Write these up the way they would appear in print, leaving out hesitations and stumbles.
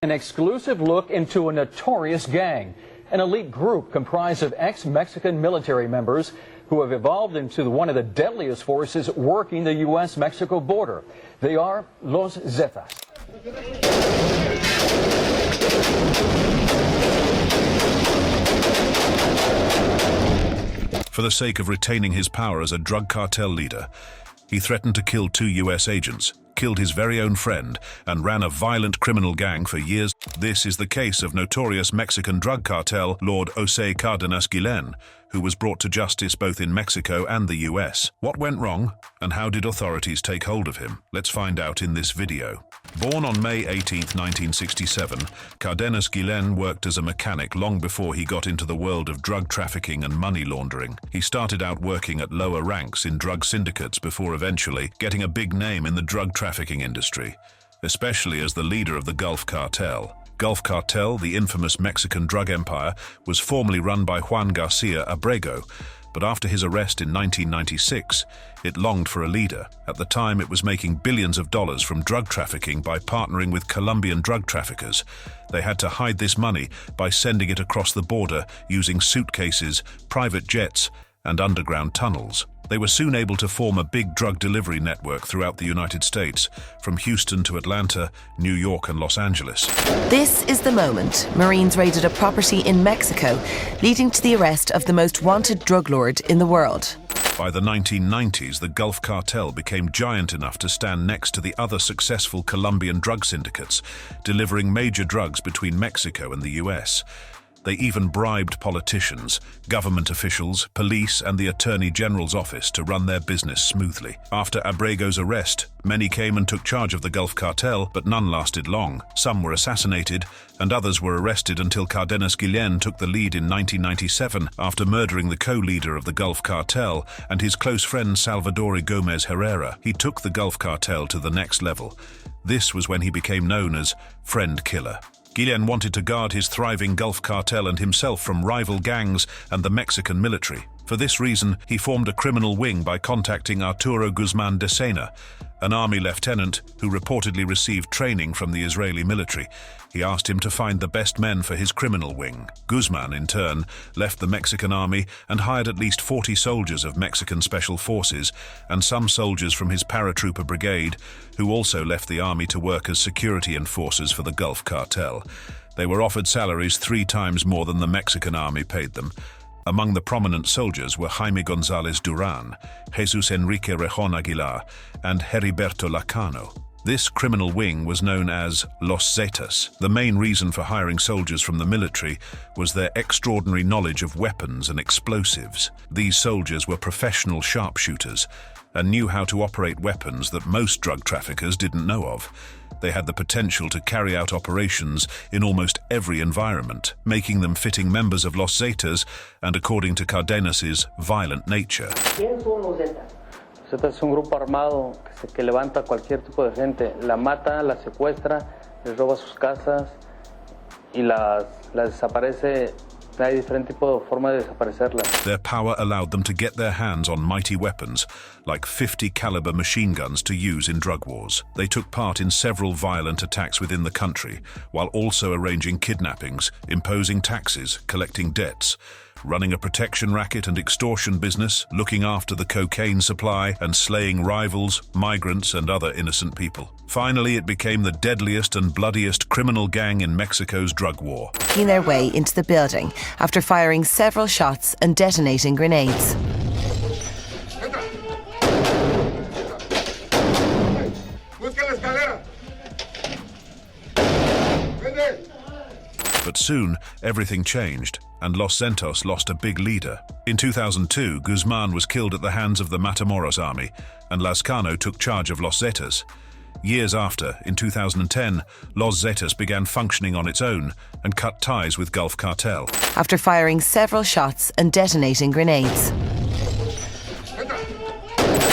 An exclusive look into a notorious gang, an elite group comprised of ex-Mexican military members who have evolved into one of the deadliest forces working the U.S.-Mexico border. They are Los Zetas. For the sake of retaining his power as a drug cartel leader, he threatened to kill 2 U.S. agents, killed his very own friend, and ran a violent criminal gang for years. This is the case of notorious Mexican drug cartel Lord Osiel Cárdenas Guillén, who was brought to justice both in Mexico and the US. What went wrong, and how did authorities take hold of him? Let's find out in this video. Born on May 18, 1967, Cárdenas Guillén worked as a mechanic long before he got into the world of drug trafficking and money laundering. He started out working at lower ranks in drug syndicates before eventually getting a big name in the drug trafficking industry, especially as the leader of the Gulf Cartel. Gulf Cartel, the infamous Mexican drug empire, was formerly run by Juan Garcia Abrego, but after his arrest in 1996, it longed for a leader. At the time, it was making billions of dollars from drug trafficking by partnering with Colombian drug traffickers. They had to hide this money by sending it across the border using suitcases, private jets, and underground tunnels. They were soon able to form a big drug delivery network throughout the United States, from Houston to Atlanta, New York, and Los Angeles. This is the moment Marines raided a property in Mexico, leading to the arrest of the most wanted drug lord in the world. By the 1990s, the Gulf Cartel became giant enough to stand next to the other successful Colombian drug syndicates, delivering major drugs between Mexico and the US. They even bribed politicians, government officials, police, and the Attorney General's office to run their business smoothly. After Abrego's arrest, many came and took charge of the Gulf Cartel, but none lasted long. Some were assassinated, and others were arrested until Cárdenas Guillén took the lead in 1997 after murdering the co-leader of the Gulf Cartel and his close friend Salvador Gomez Herrera. He took the Gulf Cartel to the next level. This was when he became known as Friend Killer. Guillén wanted to guard his thriving Gulf Cartel and himself from rival gangs and the Mexican military. For this reason, he formed a criminal wing by contacting Arturo Guzmán de Sena, an army lieutenant who reportedly received training from the Israeli military. He asked him to find the best men for his criminal wing. Guzmán, in turn, left the Mexican army and hired at least 40 soldiers of Mexican Special Forces and some soldiers from his paratrooper brigade, who also left the army to work as security enforcers for the Gulf Cartel. They were offered salaries 3 times more than the Mexican army paid them. Among the prominent soldiers were Jaime González Durán, Jesus Enrique Rejón Aguilar, and Heriberto Lacano. This criminal wing was known as Los Zetas. The main reason for hiring soldiers from the military was their extraordinary knowledge of weapons and explosives. These soldiers were professional sharpshooters and knew how to operate weapons that most drug traffickers didn't know of. They had the potential to carry out operations in almost every environment, making them fitting members of Los Zetas and, according to Cárdenas's, violent nature. ¿Quiénes son los Zetas? Zetas es un grupo armado que levanta a cualquier tipo de gente, la mata, la secuestra, les roba sus casas y las desaparece. Hay diferente tipo de forma de desaparecerlas. Their power allowed them to get their hands on mighty weapons, like 50 caliber machine guns to use in drug wars. They took part in several violent attacks within the country, while also arranging kidnappings, imposing taxes, collecting debts, running a protection racket and extortion business, looking after the cocaine supply, and slaying rivals, migrants, and other innocent people. Finally, it became the deadliest and bloodiest criminal gang in Mexico's drug war. Making their way into the building after firing several shots and detonating grenades. But soon, everything changed, and Los Zetas lost a big leader. In 2002, Guzmán was killed at the hands of the Matamoros army, and Lazcano took charge of Los Zetas. Years after, in 2010, Los Zetas began functioning on its own and cut ties with Gulf Cartel. After firing several shots and detonating grenades.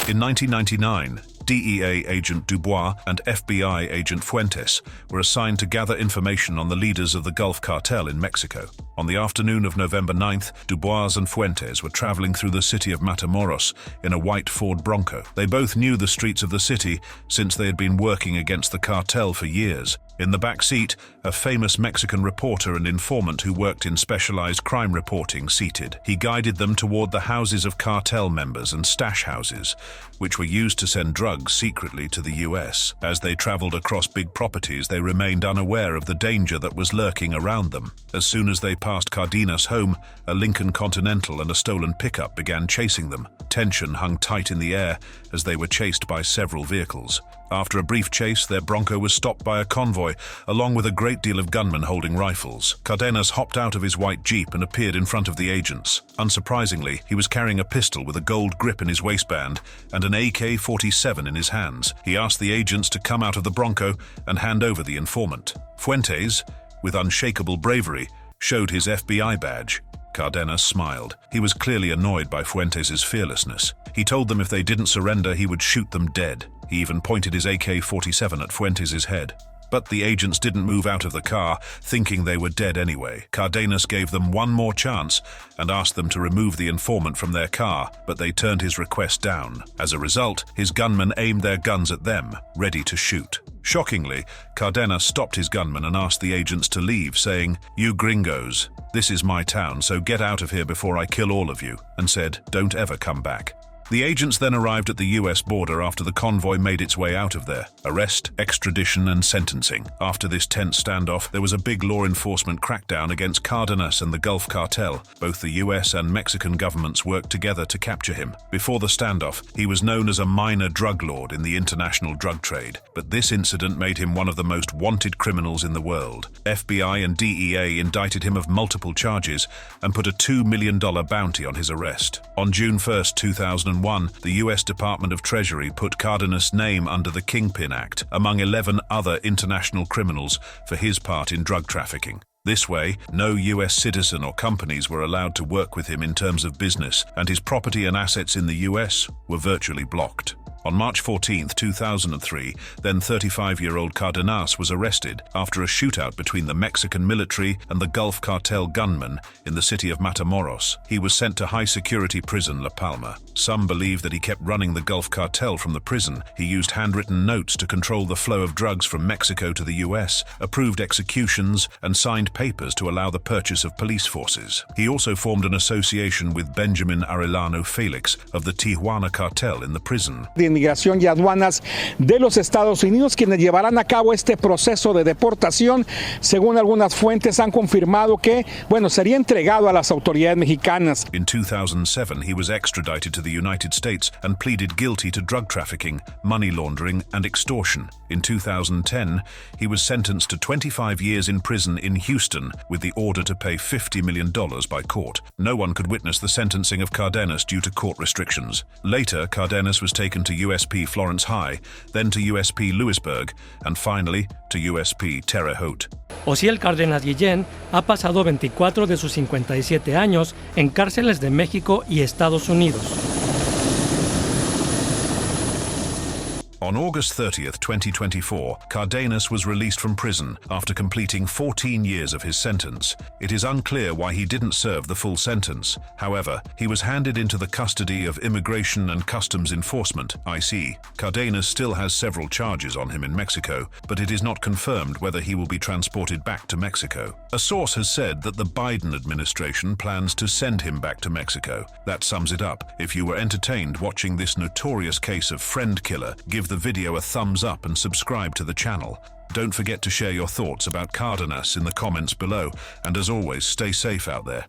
In 1999, DEA agent Dubois and FBI agent Fuentes were assigned to gather information on the leaders of the Gulf Cartel in Mexico. On the afternoon of November 9th, Dubois and Fuentes were traveling through the city of Matamoros in a white Ford Bronco. They both knew the streets of the city since they had been working against the cartel for years. In the back seat, a famous Mexican reporter and informant who worked in specialized crime reporting seated. He guided them toward the houses of cartel members and stash houses, which were used to send drugs secretly to the US. As they traveled across big properties, they remained unaware of the danger that was lurking around them. As soon as they passed Cárdenas' home, a Lincoln Continental and a stolen pickup began chasing them. Tension hung tight in the air as they were chased by several vehicles. After a brief chase, their Bronco was stopped by a convoy, along with a great deal of gunmen holding rifles. Cárdenas hopped out of his white Jeep and appeared in front of the agents. Unsurprisingly, he was carrying a pistol with a gold grip in his waistband and an AK-47 in his hands. He asked the agents to come out of the Bronco and hand over the informant. Fuentes, with unshakable bravery, showed his FBI badge. Cárdenas smiled. He was clearly annoyed by Fuentes' fearlessness. He told them if they didn't surrender, he would shoot them dead. He even pointed his AK-47 at Fuentes' head. But the agents didn't move out of the car, thinking they were dead anyway. Cárdenas gave them one more chance and asked them to remove the informant from their car, but they turned his request down. As a result, his gunmen aimed their guns at them, ready to shoot. Shockingly, Cárdenas stopped his gunmen and asked the agents to leave, saying, "You gringos, this is my town, so get out of here before I kill all of you," and said, "Don't ever come back." The agents then arrived at the US border after the convoy made its way out of there. Arrest, extradition, and sentencing. After this tense standoff, there was a big law enforcement crackdown against Cárdenas and the Gulf Cartel. Both the US and Mexican governments worked together to capture him. Before the standoff, he was known as a minor drug lord in the international drug trade, but this incident made him one of the most wanted criminals in the world. FBI and DEA indicted him of multiple charges and put a $2 million bounty on his arrest. On June 1st, 2001, the U.S. Department of Treasury put Cárdenas' name under the Kingpin Act, among 11 other international criminals for his part in drug trafficking. This way, no U.S. citizen or companies were allowed to work with him in terms of business, and his property and assets in the U.S. were virtually blocked. On March 14, 2003, then 35-year-old Cárdenas was arrested after a shootout between the Mexican military and the Gulf Cartel gunmen in the city of Matamoros. He was sent to high-security prison La Palma. Some believe that he kept running the Gulf Cartel from the prison. He used handwritten notes to control the flow of drugs from Mexico to the U.S., approved executions, and signed papers to allow the purchase of police forces. He also formed an association with Benjamin Arellano Felix of the Tijuana cartel in the prison. Inmigración y Aduanas de los Estados Unidos, quienes llevarán a cabo este proceso de deportación. Según algunas fuentes, han confirmado que, sería entregado a las autoridades mexicanas. In 2007, he was extradited to the United States and pleaded guilty to drug trafficking, money laundering, and extortion. In 2010, he was sentenced to 25 years in prison in Houston with the order to pay $50 million by court. No one could witness the sentencing of Cárdenas due to court restrictions. Later, Cárdenas was taken to USP Florence High, then to USP Lewisburg, and finally to USP Terre Haute. Osiel Cárdenas Guillén ha pasado 24 de sus 57 años en cárceles de México y Estados Unidos. On August 30th, 2024, Cárdenas was released from prison after completing 14 years of his sentence. It is unclear why he didn't serve the full sentence. However, he was handed into the custody of Immigration and Customs Enforcement, IC. Cárdenas still has several charges on him in Mexico, but it is not confirmed whether he will be transported back to Mexico. A source has said that the Biden administration plans to send him back to Mexico. That sums it up. If you were entertained watching this notorious case of friend killer, give the video a thumbs up and subscribe to the channel. Don't forget to share your thoughts about Cárdenas in the comments below, and as always, stay safe out there.